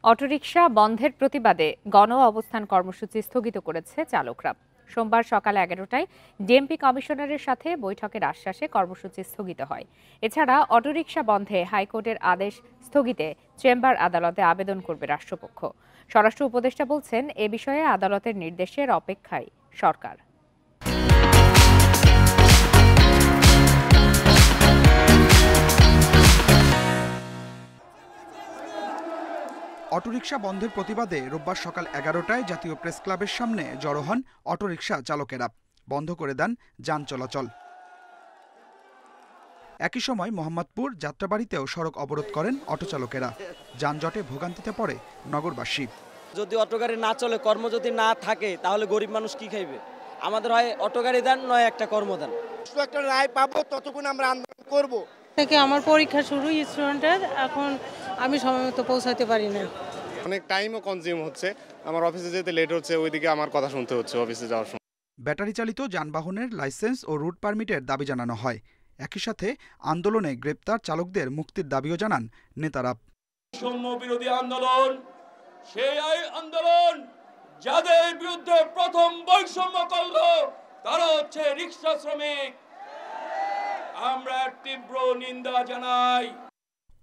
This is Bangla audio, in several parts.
অটোরিকশা বন্ধের প্রতিবাদে গণ অবস্থান কর্মসূচি স্থগিত করেছে চালকরা। সোমবার সকাল 11টায় ডিএমপি কমিশনারের সাথে বৈঠকের আশ্বাসে কর্মসূচি স্থগিত হয়। এছাড়া অটোরিকশা বন্ধে হাইকোর্টের আদেশ স্থগিতে চেম্বার আদালতে আবেদন করবে রাষ্ট্রপক্ষ। স্বরাষ্ট্র উপদেষ্টা বলছেন, এ বিষয়ে আদালতের নির্দেশের অপেক্ষায় সরকার। অটোরিকশা বন্ধের প্রতিবাদে রোববার সকাল 11টায় জাতীয় প্রেস ক্লাবের সামনে জড়ো হন অটোরিকশা চালকেরা। বন্ধ করে দেন যান চলাচল। একই সময় মোহাম্মদপুর যাত্রাবাড়িতেও সড়ক অবরোধ করেন অটো চালকেরা। যানজটে ভোগান্তিতে পড়ে নগরবাসী। যদি অটো গাড়ি না চলে, কর্ম যদি না থাকে, তাহলে গরিব মানুষ কি খাইবে? আমাদের হয় অটো গাড়ি দেন, নয় একটা কর্ম দেন। একটা রায় পাবো, ততক্ষণ আমরা আন্দোলন করব। থেকে আমার পরীক্ষা শুরু স্টুডেন্টের, এখন আমি সময় মতো পৌঁছাতে পারি না। অনেক টাইমও কনজিউম হচ্ছে, আমার অফিসে যেতে লেট হচ্ছে, ওইদিকে আমার কথা শুনতে হচ্ছে অফিসে যাওয়ার সময়। ব্যাটারি চালিত যানবাহনের লাইসেন্স ও রুট পারমিটের দাবি জানানো হয়। একই সাথে আন্দোলনে গ্রেপ্তার চালকদের মুক্তির দাবিও জানান নেতারা। বৈষম্য বিরোধী আন্দোলন সেই আন্দোলন যাদের বিরুদ্ধে প্রথম বৈষম্য করলো তারা হচ্ছে রিকশা শ্রমিক। আমরা তীব্র নিন্দা জানাই।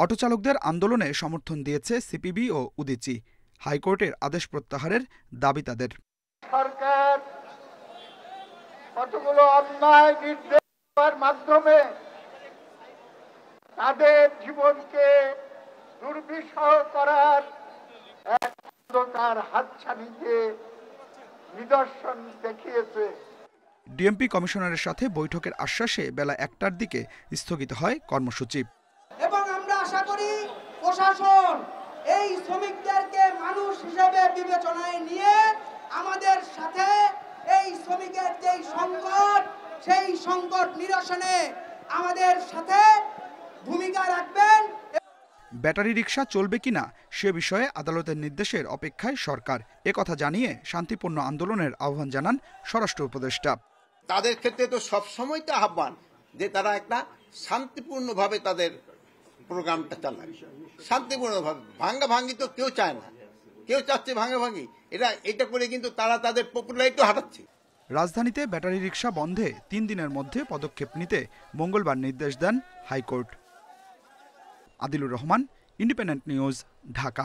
অটো চালকদের আন্দোলনে সমর্থন দিয়েছে সিপিবি ও উদীচী। হাইকোর্টের আদেশ প্রত্যাহারের দাবি তাদের। সরকার কতগুলো অন্যায় নির্দেশ দেওয়ার মাধ্যমে তাদের জীবনকে দুর্বিষহ করার এক অন্ধকার হাতছানিকে নিদর্শন দেখিয়েছে। ডিএমপি কমিশনারের সাথে বৈঠকের আশ্বাসে বেলা 1টার দিকে স্থগিত হয় কর্মসূচি। এবং আমরা আশা করি প্রশাসন এই শ্রমিকদেরকে মানুষ হিসেবে বিবেচনায় নিয়ে আমাদের সাথে এই শ্রমিকের যেই সংকট, সেই সংকট নিরসনে আমাদের সাথে ভূমিকা রাখবেন। ব্যাটারি রিকশা চলবে কিনা সে বিষয়ে আদালতের নির্দেশের অপেক্ষায় সরকার। একথা জানিয়ে শান্তিপূর্ণ আন্দোলনের আহ্বান জানান স্বরাষ্ট্র উপদেষ্টা। তাদের ক্ষেত্রে তো সবসময় তো আহ্বান যে তারা একটা শান্তিপূর্ণভাবে তাদের প্রোগ্রামটা চালায়। শান্তিপূর্ণভাবে, ভাঙ্গাভাঙ্গি তো কেউ চায় না, কেউ চাচ্ছে ভাঙ্গাভাঙ্গি। এটা করে কিন্তু তারা তাদের পপুলারিটি হারাচ্ছে। রাজধানীতে ব্যাটারি রিকশা বন্ধে 3 দিনের মধ্যে পদক্ষেপ নিতে মঙ্গলবার নির্দেশ দেন high court. Adilur Rahman, independent news, Dhaka.